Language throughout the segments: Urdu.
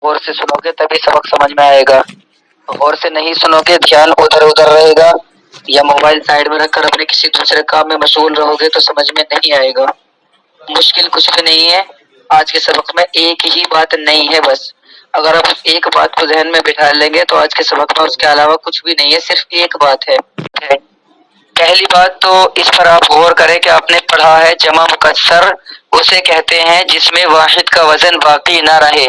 غور سے سنو گے تبھی سبق سمجھ میں آئے گا. غور سے نہیں سنو گے، دھیان ادھر ادھر رہے گا یا موبائل سائڈ میں رکھ کر اپنے کسی دوسرے کام میں مشغول رہو گے تو سمجھ میں نہیں آئے گا. مشکل کچھ بھی نہیں ہے. آج کے سبق میں ایک ہی بات نہیں ہے بس. اگر آپ ایک بات کو ذہن میں بٹھا لیں گے تو آج کے سبق میں اس کے علاوہ کچھ بھی نہیں ہے، صرف ایک بات ہے. پہلی بات تو اس پر آپ غور کریں کہ آپ نے پڑھا ہے جمع مکسر اسے کہتے ہیں جس میں واحد کا وزن باقی نہ رہے.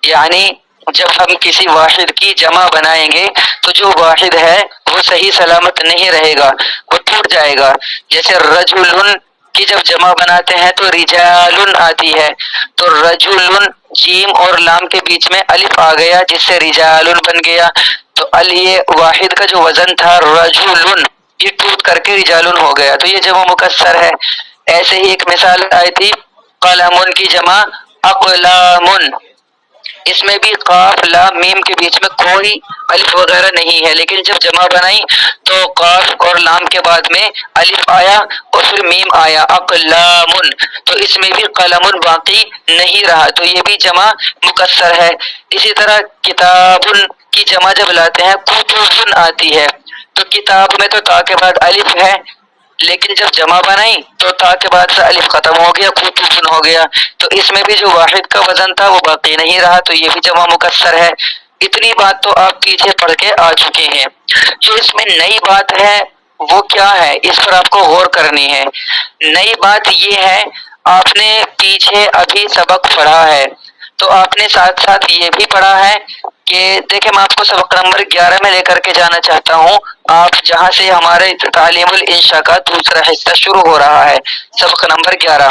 یعنی جب ہم کسی واحد کی جمع بنائیں گے تو جو واحد ہے وہ صحیح سلامت نہیں رہے گا، وہ ٹوٹ جائے گا. جیسے رجل کی جب جمع بناتے ہیں تو رجال آتی ہے، تو رجل جیم اور لام کے بیچ میں الف آ گیا جس سے رجال بن گیا. تو یہ واحد کا جو وزن تھا رجل، یہ ٹوٹ کر کے رجالن ہو گیا، تو یہ جمع مکسر ہے. ایسے ہی ایک مثال آئی تھی قلم کی جمع اقلام، اس میں بھی قاف لام میم کے بیچ میں کوئی الف وغیرہ نہیں ہے، لیکن جب جمع بنائی تو قاف اور لام کے بعد میں الف آیا اور پھر میم آیا اقلام، تو اس میں بھی قلم باقی نہیں رہا، تو یہ بھی جمع مکسر ہے. اسی طرح کتاب کی جمع جب لاتے ہیں کتب آتی ہے، تو کتاب میں تو تا کے بعد الف ہے، لیکن جب جمع بنائی تو تا کے بعد سے الف ختم ہو گیا، کتب ہو گیا، تو اس میں بھی جو واحد کا وزن تھا وہ باقی نہیں رہا، تو یہ بھی جمع مکسر ہے. اتنی بات تو آپ پیچھے پڑھ کے آ چکے ہیں. جو اس میں نئی بات ہے وہ کیا ہے، اس پر آپ کو غور کرنی ہے. نئی بات یہ ہے، آپ نے پیچھے ابھی سبق پڑھا ہے تو آپ نے ساتھ ساتھ یہ بھی پڑھا ہے کہ دیکھیں میں آپ کو سبق نمبر 11 میں لے کر کے جانا چاہتا ہوں. آپ جہاں سے ہمارے تعلیم الانشاء کا دوسرا حصہ شروع ہو رہا ہے، سبق نمبر 11،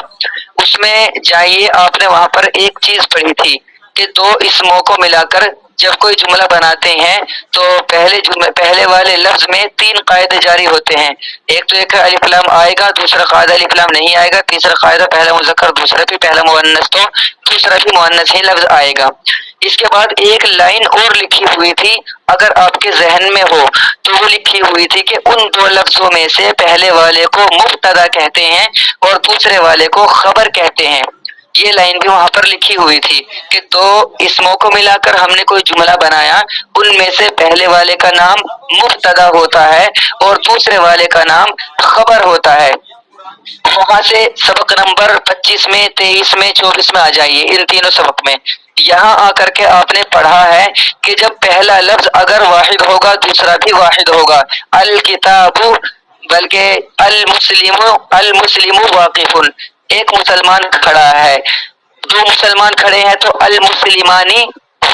اس میں جائیے. آپ نے وہاں پر ایک چیز پڑھی تھی کہ دو اسموں کو ملا کر جب کوئی جملہ بناتے ہیں تو پہلے والے لفظ میں 3 قاعدے جاری ہوتے ہیں. ایک تو ایک الف لام آئے گا، دوسرا قاعدہ الف لام نہیں آئے گا، تیسرا قاعدہ پہلا مذکر، دوسرا بھی پہلا مؤنث، تو دوسرا بھی مؤنث ہی لفظ آئے گا. اس کے بعد ایک لائن اور لکھی ہوئی تھی، اگر آپ کے ذہن میں ہو تو وہ لکھی ہوئی تھی کہ ان دو لفظوں میں سے پہلے والے کو مبتدا کہتے ہیں اور دوسرے والے کو خبر کہتے ہیں. یہ لائن بھی وہاں پر لکھی ہوئی تھی کہ دو اسموں کو ملا کر ہم نے کوئی جملہ بنایا، ان میں سے پہلے والے کا نام مبتدا ہوتا ہے اور دوسرے والے کا نام خبر ہوتا ہے. وہاں سے سبق نمبر 25 میں، 23 میں، 24 میں آ جائیے، ان تینوں سبق میں. یہاں آ کر کے آپ نے پڑھا ہے کہ جب پہلا لفظ اگر واحد ہوگا دوسرا بھی واحد ہوگا. الکتاب، بلکہ المسلم واقف، ایک مسلمان کھڑا ہے، دو مسلمان کھڑے ہیں تو المسلمانی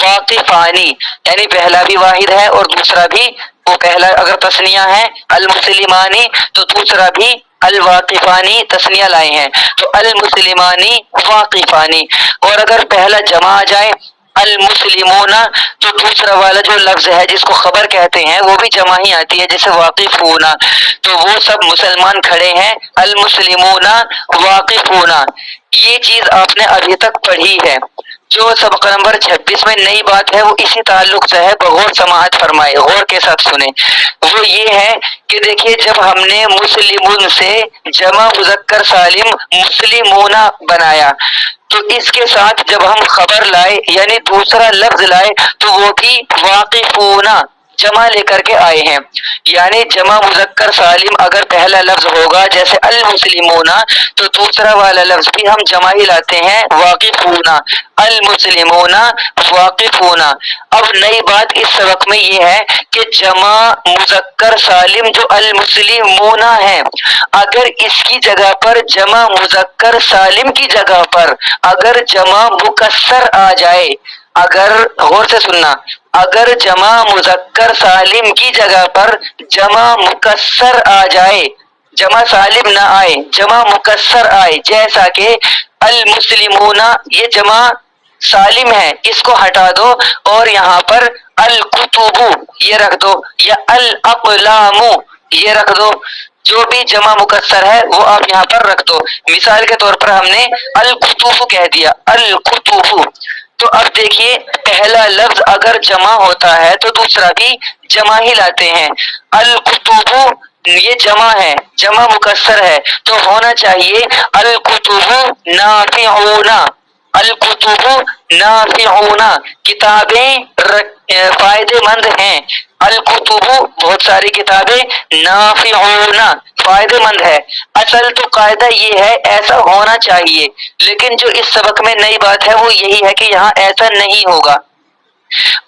واقفانی، یعنی پہلا بھی واحد ہے اور دوسرا بھی، وہ پہلا اگر تثنیہ ہے المسلمانی تو دوسرا بھی الواقفانی تثنیہ لائے ہیں، تو المسلمانی واقفانی. اور اگر پہلا جمع آ جائے المسلمون تو دوسرا والا جو لفظ ہے جس کو خبر کہتے ہیں وہ بھی جمع ہی آتی ہے، جیسے واقفون، تو وہ سب مسلمان کھڑے ہیں، المسلمون واقفون. یہ چیز آپ نے ابھی تک پڑھی ہے. جو سبق نمبر 26 میں نئی بات ہے وہ اسی تعلق سے ہے، بغور سماعت فرمائے، غور کے ساتھ سنیں. وہ یہ ہے کہ دیکھیے جب ہم نے مسلمون سے جمع مذکر سالم مسلمون بنایا تو اس کے ساتھ جب ہم خبر لائے یعنی دوسرا لفظ لائے تو وہ بھی واقفون جمع لے کر کے آئے ہیں. یعنی جمع مذکر سالم اگر پہلا لفظ ہوگا جیسے المسلمون تو دوسرا والا لفظ بھی ہم جمع ہی لاتے ہیں واقفون، المسلمون واقفون. اب نئی بات اس سبق میں یہ ہے کہ جمع مذکر سالم جو المسلمون ہے، اگر اس کی جگہ پر جمع مذکر سالم کی جگہ پر اگر جمع مکسر آ جائے، اگر غور سے سننا، اگر جمع مذکر سالم کی جگہ پر جمع مکسر آ جائے، جمع سالم نہ آئے، جمع مکسر آئے، جیسا کہ المسلمون یہ جمع سالم ہے، اس کو ہٹا دو اور یہاں پر الکتب یہ رکھ دو یا الاقلام یہ رکھ دو، جو بھی جمع مکسر ہے وہ آپ یہاں پر رکھ دو. مثال کے طور پر ہم نے الکتب کہہ دیا، الکتب. تو اب دیکھیے پہلا لفظ اگر جمع ہوتا ہے تو دوسرا بھی جمع ہی لاتے ہیں. الکتب یہ جمع ہے، جمع مکسر ہے تو ہونا چاہیے الکتب نافعون، الکتب نافعون، کتابیں فائدے مند ہیں، الکتب بہت ساری کتابیں، نافعون فائدے مند ہے۔ اصل تو قاعدہ یہ ہے ایسا ہونا چاہیے، لیکن جو اس سبق میں نئی بات ہے وہ یہی ہے کہ یہاں ایسا نہیں ہوگا۔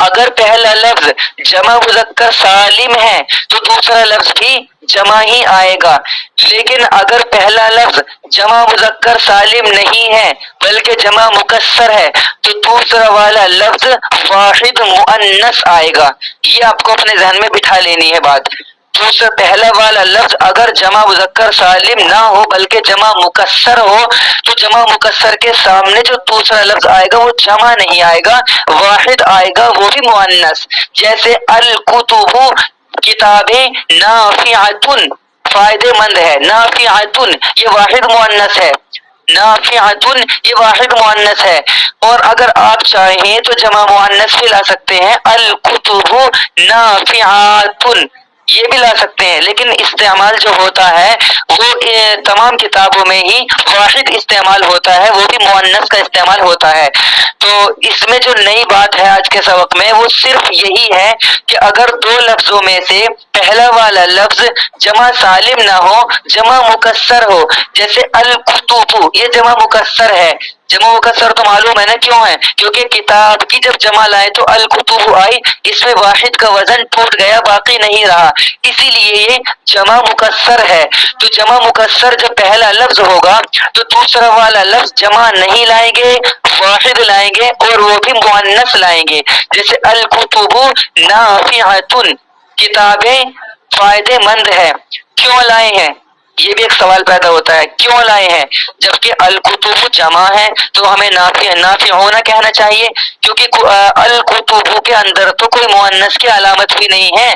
اگر پہلا لفظ جمع مذکر سالم ہے تو دوسرا لفظ بھی جمع ہی آئے گا، لیکن اگر پہلا لفظ جمع مذکر سالم نہیں ہے بلکہ جمع مکسر ہے تو دوسرا والا لفظ واحد مؤنث آئے گا۔ یہ آپ کو اپنے ذہن میں بٹھا لینی ہے بات۔ دوسرا پہلا والا لفظ اگر جمع مذکر سالم نہ ہو بلکہ جمع مکسر ہو تو جمع مکسر کے سامنے جو دوسرا لفظ آئے گا وہ جمع نہیں آئے گا، واحد آئے گا، وہ بھی مؤنث۔ جیسے الکتب کتابیں، نافعۃ فائدے مند ہے، نافعۃ یہ واحد مؤنث ہے، نافعۃ یہ واحد مؤنث ہے۔ اور اگر آپ چاہیں تو جمع مؤنث بھی لا سکتے ہیں، الکتب نافعات یہ بھی لا سکتے ہیں، لیکن استعمال جو ہوتا ہے وہ تمام کتابوں میں ہی واحد استعمال ہوتا ہے، وہ بھی مؤنث کا استعمال ہوتا ہے۔ تو اس میں جو نئی بات ہے آج کے سبق میں وہ صرف یہی ہے کہ اگر دو لفظوں میں سے پہلا والا لفظ جمع سالم نہ ہو، جمع مکسر ہو، جیسے الکتب یہ جمع مکسر ہے، جمع مکسر تو معلوم ہے نا کیوں ہے، کیونکہ کتاب کی جب جمع لائے تو الکتب آئی، اس میں واحد کا وزن ٹوٹ گیا، باقی نہیں رہا، اسی لیے یہ جمع مکسر ہے۔ تو جمع مکسر جب پہلا لفظ ہوگا تو دوسرا والا لفظ جمع نہیں لائیں گے، واحد لائیں گے اور وہ بھی مؤنث لائیں گے، جیسے الکتب نافعۃ کتابیں فائدے مند ہے۔ کیوں لائے ہیں؟ یہ بھی ایک سوال پیدا ہوتا ہے، کیوں لائے ہیں جبکہ الکتب جمع ہے تو ہمیں نافع ہونا کہنا چاہیے، کیونکہ الکتب کے اندر تو کوئی مؤنث کی علامت بھی نہیں ہے۔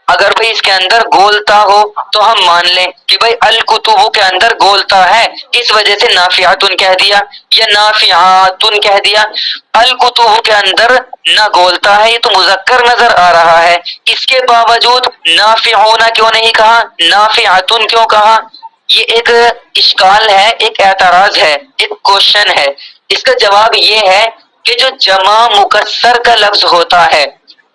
اگر بھئی اس کے اندر گولتا ہو تو ہم مان لیں کہ بھئی الکتب کے اندر گولتا ہے، اس وجہ سے نافعاتن کہہ دیا یا نافعاتن کہہ دیا۔ الکتب کے اندر نہ گولتا ہے، یہ تو مذکر نظر آ رہا ہے، اس کے باوجود نافعون کیوں نہیں کہا، نافعاتن کیوں کہا؟ یہ ایک اشکال ہے، ایک اعتراض ہے، ایک کوشچن ہے۔ اس کا جواب یہ ہے کہ جو جمع مکسر کا لفظ ہوتا ہے،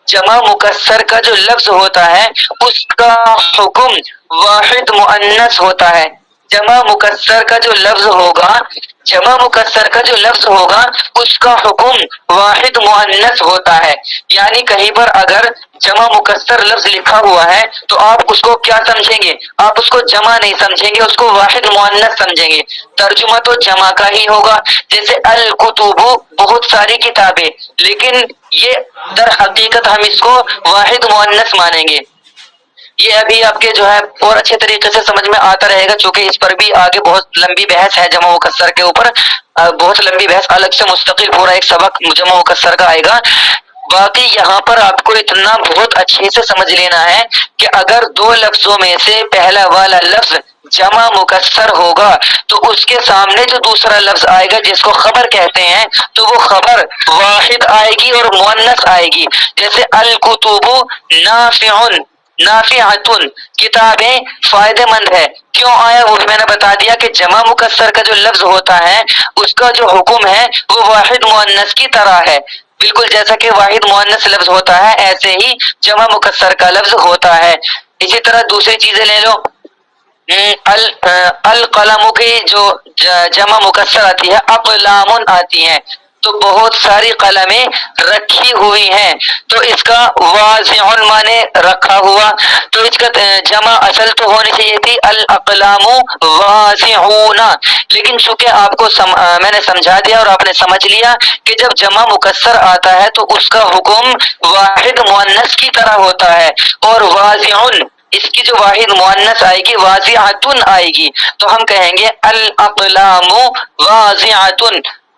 جمع مکسر کا جو لفظ ہوتا ہے اس کا حکم واحد مؤنث ہوتا ہے۔ جمع مکسر کا جو لفظ ہوگا، جمع مکسر کا جو لفظ ہوگا اس کا حکم واحد مؤنث ہوتا ہے۔ یعنی کہیں پر اگر جمع مکسر لفظ لکھا ہوا ہے تو آپ اس کو کیا سمجھیں گے؟ آپ اس کو جمع نہیں سمجھیں گے، اس کو واحد مؤنث سمجھیں گے، ترجمہ تو جمع کا ہی ہوگا۔ جیسے الکتب بہت ساری کتابیں، لیکن یہ در حقیقت ہم اس کو واحد مؤنث مانیں گے۔ یہ ابھی آپ کے جو ہے اور اچھے طریقے سے سمجھ میں آتا رہے گا، چونکہ اس پر بھی آگے بہت لمبی بحث ہے جمع مکسر کے اوپر، بہت لمبی بحث الگ سے مستقل پورا ایک سبق جمع مکسر کا آئے گا۔ باقی یہاں پر آپ کو اتنا بہت اچھے سے سمجھ لینا ہے کہ اگر دو لفظوں میں سے پہلا والا لفظ جمع مکسر ہوگا تو اس کے سامنے جو دوسرا لفظ آئے گا جس کو خبر کہتے ہیں تو وہ خبر واحد آئے گی اور مؤنث آئے گی۔ جیسے الکتب نافع، نافعۃ کتابیں فائدے مند ہے، کیوں آیا وہ بھی میں نے بتا دیا کہ جمع مکسر کا جو لفظ ہوتا ہے اس کا جو حکم ہے وہ واحد مؤنث کی طرح ہے، بالکل جیسا کہ واحد مؤنث لفظ ہوتا ہے ایسے ہی جمع مکسر کا لفظ ہوتا ہے۔ اسی طرح دوسری چیزیں لے لو، القلم کی جو جمع مکسر آتی ہے اقلام آتی ہیں، تو بہت ساری قلمیں رکھی ہوئی ہیں، تو اس کا واضع معنی رکھا ہوا، تو اس کا جمع اصل تو ہونی چاہیے تھی الاقلام واضعون، لیکن چونکہ آپ کو میں نے سمجھا دیا اور آپ نے سمجھ لیا کہ جب جمع مکسر آتا ہے تو اس کا حکم واحد مؤنث کی طرح ہوتا ہے، اور واضعون اس کی جو واحد مؤنث آئے گی واضعۃن آئے گی، تو ہم کہیں گے الاقلام واضعۃ،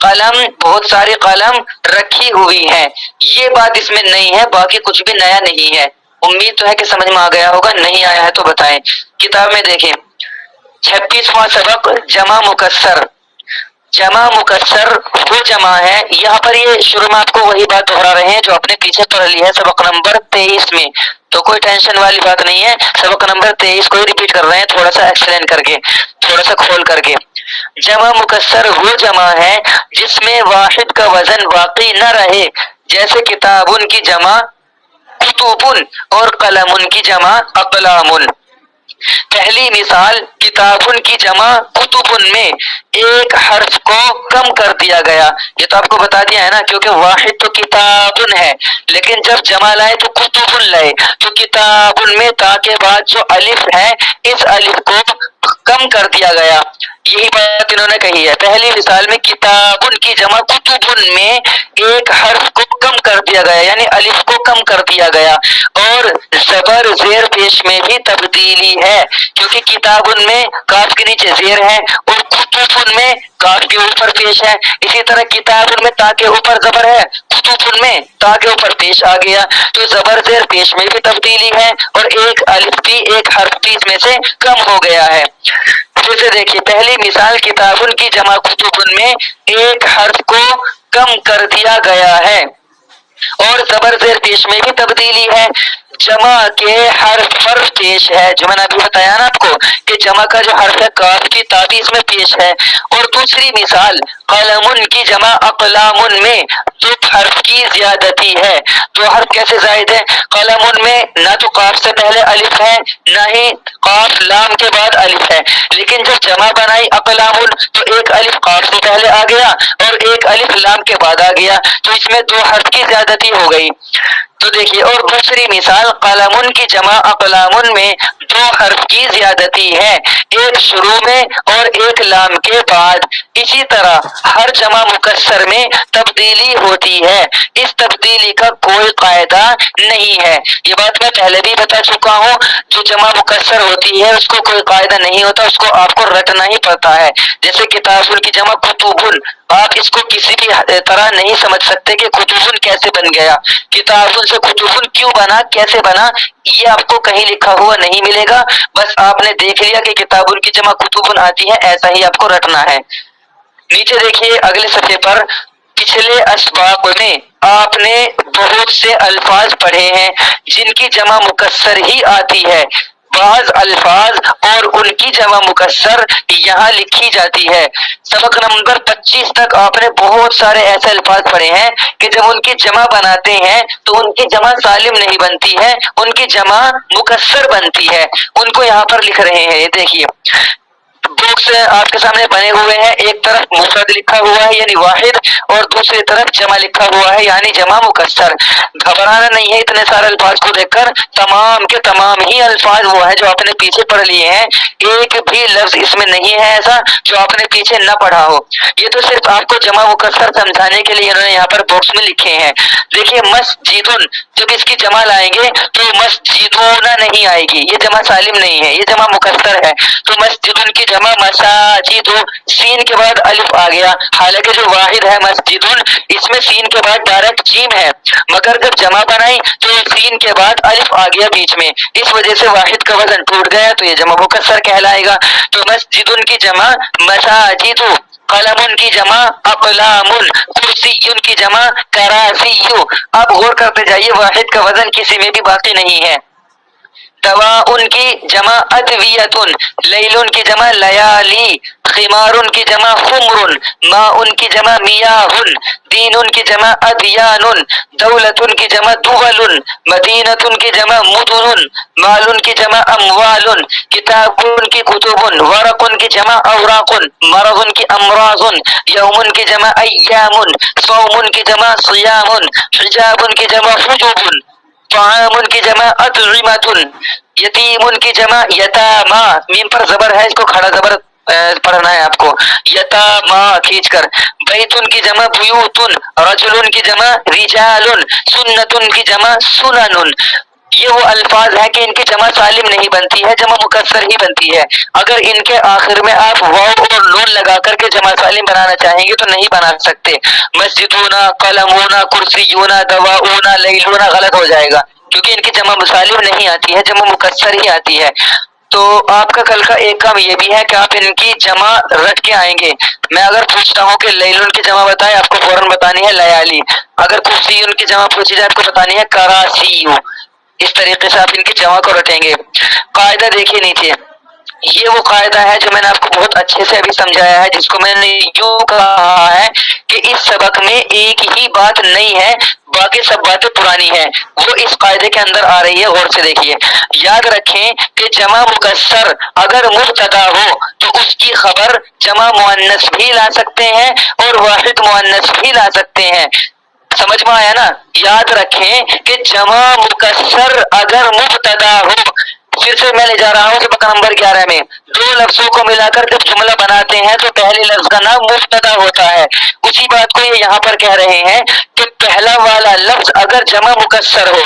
قلم بہت ساری قلم رکھی ہوئی ہے۔ یہ بات اس میں نہیں ہے، باقی کچھ بھی نیا نہیں ہے۔ امید تو ہے کہ سمجھ میں آ گیا ہوگا، نہیں آیا ہے تو بتائیں۔ کتاب میں دیکھیں 36واں سبق جمع مکسر۔ جمع مکسر وہ جمع ہے، یہاں پر یہ شروع میں آپ کو وہی بات دہرا رہے ہیں جو آپ نے پیچھے پڑھ لی ہے سبق نمبر 23 میں، تو کوئی ٹینشن والی بات نہیں ہے، سبق نمبر 23 کو ہی ریپیٹ کر رہے ہیں، تھوڑا سا ایکسپلین کر کے، تھوڑا سا کھول کر کے۔ جمع مکسر وہ جمع ہے جس میں واحد کا وزن باقی نہ رہے، جیسے کتابن کی جمع کتبن اور قلمن کی جمع اقلامن۔ پہلی مثال کتابن کی جمع کتبن میں ایک حرف کو کم کر دیا گیا، یہ تو آپ کو بتا دیا ہے نا، کیونکہ واحد تو کتابن ہے، لیکن جب جمع لائے تو کتبن لائے، تو کتابن میں تا کے بعد جو الف ہے اس الف کو کم کر دیا گیا، یہی بات انہوں نے کہی ہے۔ پہلی مثال میں کتابن کی جمع کتبن میں ایک حرف کو کم کر دیا گیا، یعنی الف کو کم کر دیا گیا، اور زبر زیر پیش میں بھی تبدیلی ہے، کیونکہ کتابن میں کاف کے نیچے زیر ہے اور کتبن میں کاف کے اوپر پیش ہے، اسی طرح کتابن میں تا کے اوپر زبر ہے، کتبن میں تا کے اوپر پیش آ گیا، تو زبر زیر پیش میں بھی تبدیلی ہے اور ایک الف بھی ایک حرف بھی اس میں سے کم ہو گیا ہے۔ پھر سے دیکھیے پہلی مثال کتابن کی جمع کتبن میں ایک حرف کو کم کر دیا گیا ہے اور زبر زیر پیش میں بھی تبدیلی ہے، جمع کے حرف فرف پیش ہے، جو میں نے ابھی بتایا نا آپ کو کہ جمع کا جو حرف ہے کاف کی تابی اس میں پیش ہے۔ اور دوسری مثال قلمن کی جمع اقلامن میں دو حرف کی زیادتی ہے، دو حرف کیسے زائد ہے؟ قلمن میں نہ تو قاف سے پہلے الف ہے نہ ہی قاف لام کے بعد الف ہے، لیکن جب جمع بنائی اقلامن تو ایک الف قاف سے پہلے آ گیا اور ایک الف لام کے بعد آ گیا، تو اس میں دو حرف کی زیادتی ہو گئی۔ تو دیکھیے اور دوسری مثال قلمن کی جمع اقلامن میں دو حرف کی زیادتی ہے، ایک شروع میں اور ایک لام کے بعد، اسی طرح ہر جمع مکسر میں تبدیلی ہوتی ہے، اس تبدیلی کا کوئی قاعدہ نہیں ہے، یہ بات میں پہلے بھی بتا چکا ہوں، جو جمع مکسر ہوتی ہے اس کو کوئی قاعدہ نہیں ہوتا، اس کو آپ کو رٹنا ہی پڑتا ہے۔ جیسے کتابن کی جمع کتبن، آپ اس کو کسی بھی طرح نہیں سمجھ سکتے کہ کتبن کیسے بن گیا، کتابن سے کتبن کیوں بنا، کیسے بنا، یہ آپ کو کہیں لکھا ہوا نہیں ملے گا، بس آپ نے دیکھ لیا کہ کتابن کی جمع کتبن آتی ہے، ایسا ہی آپ کو رٹنا ہے۔ نیچے دیکھیے اگلے صفحے پر، پچھلے اسباق میں آپ نے بہت سے الفاظ پڑھے ہیں جن کی جمع مکسر ہی آتی ہے، بعض الفاظ اور ان کی جمع مکسر یہاں لکھی جاتی ہے۔ سبق نمبر 25 تک آپ نے بہت سارے ایسے الفاظ پڑھے ہیں کہ جب ان کی جمع بناتے ہیں تو ان کی جمع سالم نہیں بنتی ہے، ان کی جمع مکسر بنتی ہے، ان کو یہاں پر لکھ رہے ہیں، یہ دیکھیے باکس آپ کے سامنے بنے ہوئے ہیں، ایک طرف مفرد لکھا ہوا ہے یعنی واحد اور دوسری طرف جمع لکھا ہوا ہے یعنی جمع مکسر۔ گھبرانا نہیں ہے اتنے سارے الفاظ کو دیکھ کر، تمام کے تمام ہی الفاظ وہ ہیں جو آپ نے پیچھے پڑھ لیے ہیں، ایک بھی لفظ اس میں نہیں ہے ایسا جو آپ نے پیچھے نہ پڑھا ہو، یہ تو صرف آپ کو جمع مکسر سمجھانے کے لیے انہوں نے یہاں پر باکس میں لکھے ہیں۔ دیکھیے مسجدن، جب اس کی جمع لائیں گے تو مسجدون نہیں آئے گی، یہ جمع سالم نہیں ہے، یہ جمع مکسر ہے، تو مسجدن کی جمع مساجد، سین کے بعد الف آ گیا، حالانکہ جو واحد ہے مسجدن اس میں سین کے بعد ڈائریکٹ جیم ہے، مگر جب جمع بنائی تو سین کے بعد الف آ گیا بیچ میں، اس وجہ سے واحد کا وزن ٹوٹ گیا تو یہ جمع مکسر کہلائے گا۔ تو مسجدن کی جمع مساجد، قلم کی جمع اقلام، کرسی کی جمع کراسی۔ اب غور کرتے جائیے واحد کا وزن کسی میں بھی باقی نہیں ہے۔ دوا ان کی جمع ادویتن، لیل ان کی جمع لیالی، خمار ان کی جمع خمر، ما ان کی جمع میاہن، دین ان کی جمع ادیان، دولت ان کی جمع دول، مدینت ان کی جمع مدن، مال ان کی جمع اموال، کتاب ان کی کتب، ورق ان کی جمع اوراق، مرض ان کی امراض، یوم ان کی جمع ایام، صوم ان کی جمع صیام، حجاب ان کی جمع حجب، طعام کی جمع اطعمۃ، یتیم کی جمع یتاما، میم پر زبر ہے، اس کو کھڑا زبر پڑھنا ہے آپ کو، یتاما کھینچ کر، بیت کی جمع بیوت، رجل کی جمع رجال، سنت کی جمع سنن۔ یہ وہ الفاظ ہیں کہ ان کی جمع سالم نہیں بنتی ہے، جمع مکسر ہی بنتی ہے، اگر ان کے آخر میں آپ واو اور نون لگا کر کے جمع سالم بنانا چاہیں گے تو نہیں بنا سکتے، مسجدونا، قلمونا، کرسیونا، دواؤنا، لیلونا غلط ہو جائے گا، کیونکہ ان کی جمع مسالم نہیں آتی ہے، جمع مکسر ہی آتی ہے۔ تو آپ کا کل کا ایک کام یہ بھی ہے کہ آپ ان کی جمع رٹ کے آئیں گے، میں اگر پوچھتا ہوں کہ لیلن کی جمع بتائیں، آپ کو فوراً بتانی ہے لیالی، اگر کرسیون کی جمع پوچھی جائے آپ کو بتانی ہے کراسیو، اس طریقے سے آپ ان کی جمع کو رٹیں گے۔ قاعدہ دیکھیے نیچے، یہ وہ قاعدہ ہے جو میں نے آپ کو بہت اچھے سے ابھی سمجھایا ہے، جس کو میں نے یوں کہا ہے کہ اس سبق میں ایک ہی بات نئی ہے، باقی سب باتیں پرانی ہیں، وہ اس قاعدے کے اندر آ رہی ہے، غور سے دیکھیے۔ یاد رکھیں کہ جمع مکسر اگر مبتدا ہو تو اس کی خبر جمع مؤنث بھی لا سکتے ہیں اور واحد مؤنث بھی لا سکتے ہیں۔ سمجھ میں آیا نا؟ یاد رکھیں کہ جمع مکسر اگر مبتدا ہو، پھر سے میں لے جا رہا ہوں سبق نمبر 11 میں، دو لفظوں کو ملا کر جب جملہ بناتے ہیں تو پہلے لفظ کا نام مبتدا ہوتا ہے۔ اسی بات کو یہ یہاں پر کہہ رہے ہیں کہ پہلا والا لفظ اگر جمع مکسر ہو،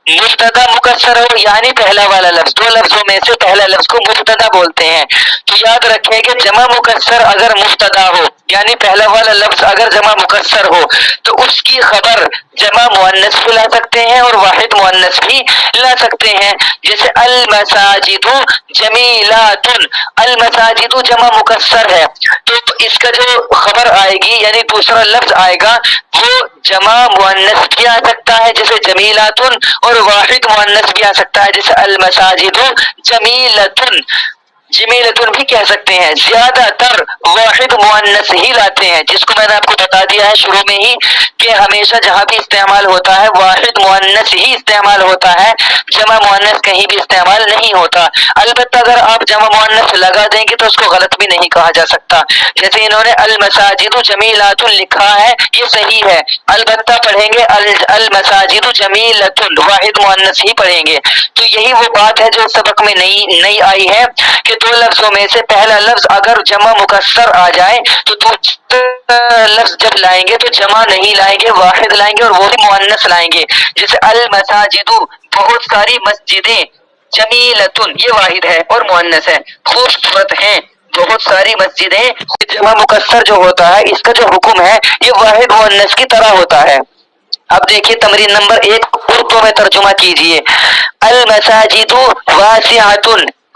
مبتدا مکسر ہو یعنی پہلا والا لفظ، دو لفظوں میں سے پہلا لفظ کو مبتدا بولتے ہیں، تو یاد رکھیں کہ جمع مکسر اگر مبتدا ہو یعنی پہلا والا لفظ اگر جمع مکسر ہو تو اس کی خبر جمع مؤنث بھی لا سکتے ہیں اور واحد مؤنث بھی لا سکتے ہیں۔ جیسے المساجد جمیلات، المساجد جمع مکسر ہے تو اس کا جو خبر آئے گی یعنی دوسرا لفظ آئے گا وہ جمع مؤنث بھی آ سکتا ہے جیسے جمیلات، اور واحد مؤنث بھی آ سکتا ہے جیسے المساجد جمیلتن، جمیلتن بھی کہہ سکتے ہیں۔ زیادہ تر واحد مؤنث ہی لاتے ہیں، جس کو میں نے آپ کو بتا دیا ہے شروع میں ہی کہ ہمیشہ جہاں بھی استعمال ہوتا ہے واحد مؤنث ہی استعمال ہوتا ہے، جمع مؤنث کہیں بھی استعمال نہیں ہوتا۔ البتہ اگر آپ جمع مؤنث لگا دیں گے تو اس کو غلط بھی نہیں کہا جا سکتا، جیسے انہوں نے المساجد جمیلات لکھا ہے یہ صحیح ہے، البتہ پڑھیں گے المساجد جمیلۃ، واحد مؤنث ہی پڑھیں گے۔ تو یہی وہ بات ہے جو سبق میں نئی آئی ہے کہ دو لفظوں میں سے پہلا لفظ اگر جمع مکسر آ جائے تو دوسرا لفظ جب لائیں گے تو جمع نہیں لائیں گے، واحد لائیں گے اور وہ بھی مؤنث لائیں گے، جیسے المساجد بہت ساری مسجدیں، جمیلتن یہ واحد ہے اور مؤنث ہے، خوبصورت ہیں بہت ساری مسجدیں۔ جمع مکسر جو ہوتا ہے اس کا جو حکم ہے یہ واحد مؤنث کی طرح ہوتا ہے۔ اب دیکھیے تمرین نمبر 1 اردو میں ترجمہ کیجئے۔ المساجد واسعۃ،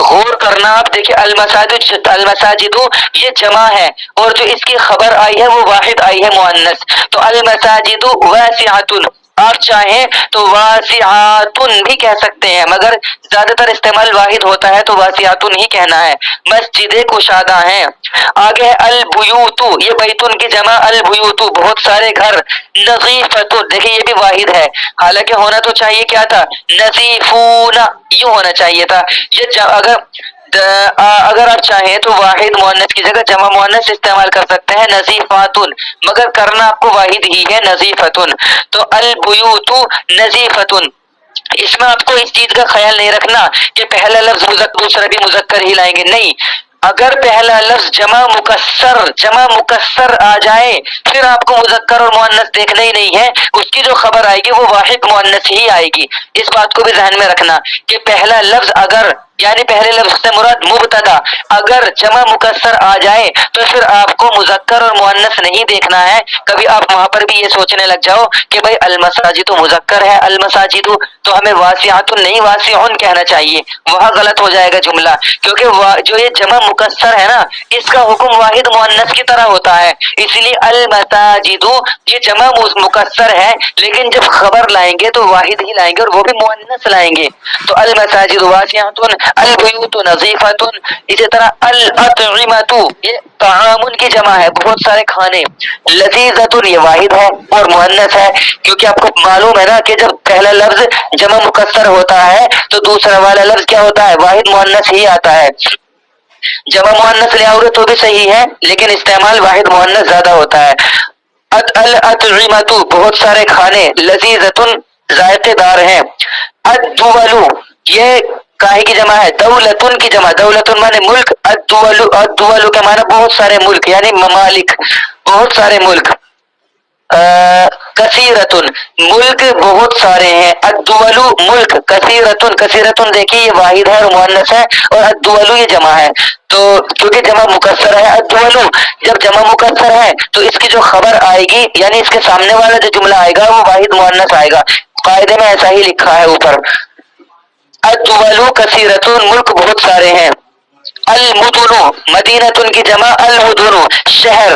غور کرنا آپ، دیکھیے المساجد یہ جمع ہے اور جو اس کی خبر آئی ہے وہ واحد آئی ہے مؤنث، تو المساجد واسعۃ، آپ چاہیں تو واسعاتن بھی کہہ سکتے ہیں مگر زیادہ تر استعمال واحد ہوتا ہے تو واسعاتن ہی کہنا ہے۔ مسجدیں کشادہ ہیں۔ آگے ہے البیوت، یہ بیتن کی جمع البیوت، بہت سارے گھر۔ نظیفۃ، دیکھیں یہ بھی واحد ہے، حالانکہ ہونا تو چاہیے کیا تھا نظیفون، یوں ہونا چاہیے تھا۔ یہ اگر آپ چاہیں تو واحد مؤنث کی جگہ جمع مؤنث استعمال کر سکتے ہیں نظیفاتن، مگر کرنا آپ کو واحد ہی ہے نظیفتن، تو البیوت نظیفتن۔ اس میں آپ کو اس چیز کا خیال نہیں رکھنا کہ پہلا لفظ دوسرا بھی مذکر ہی لائیں گے، نہیں، اگر پہلا لفظ جمع مکسر آ جائے پھر آپ کو مذکر اور مؤنث دیکھنا ہی نہیں ہے، اس کی جو خبر آئے گی وہ واحد مؤنث ہی آئے گی۔ اس بات کو بھی ذہن میں رکھنا کہ پہلا لفظ اگر یعنی پہلے لفظ سے مراد مبتدا اگر جمع مکسر آ جائے تو پھر آپ کو مذکر اور مؤنث نہیں دیکھنا ہے۔ کبھی آپ وہاں پر بھی یہ سوچنے لگ جاؤ کہ بھائی المساجد مذکر ہے، المساجد تو ہمیں واسعات نہیں واسعون کہنا چاہیے، وہاں غلط ہو جائے گا جملہ، کیونکہ جو یہ جمع مکسر ہے نا اس کا حکم واحد مؤنث کی طرح ہوتا ہے، اس لیے المساجد یہ جمع مکسر ہے لیکن جب خبر لائیں گے تو واحد ہی لائیں گے اور وہ بھی مؤنث لائیں گے، تو المساجد واسعات، البیوت نظیفۃ۔ اسی طرح الاطعمۃ یہ طعام کی جمع ہے، بہت سارے کھانے۔ لذیذۃ یہ واحد ہے اور مؤنث ہے، کیونکہ آپ کو معلوم ہے نا کہ جب پہلا لفظ جمع مکسر ہوتا ہے تو دوسرا والا لفظ کیا ہوتا ہے واحد مؤنث ہی آتا ہے۔ جمع مؤنث لے آؤ گے تو بھی صحیح ہے لیکن استعمال واحد مؤنث زیادہ ہوتا ہے۔ الاطعمۃ بہت سارے کھانے، لذیذۃ ذائقے دار ہیں۔ الدول یہ کاہے کی جمع ہے دولتن کی جمع، دولتن مانے ملک، الدول کے معنی بہت سارے ملک یعنی ممالک، بہت سارے ملک۔ کثیرتن ملک بہت سارے ہیں، الدول ملک، کثیرتن، کثیرتن دیکھیے یہ واحد ہے اور مؤنث ہے اور الدول یہ جمع ہے، تو کیونکہ جمع مکسر ہے الدول، جب جمع مکسر ہے تو اس کی جو خبر آئے گی یعنی اس کے سامنے والا جو جملہ آئے گا وہ واحد مؤنث آئے گا، قاعدے میں ایسا ہی لکھا ہے اوپر۔ الدول کثیرتن ملک بہت سارے ہیں۔ المدن مدینتن کی جمع المدن شہر،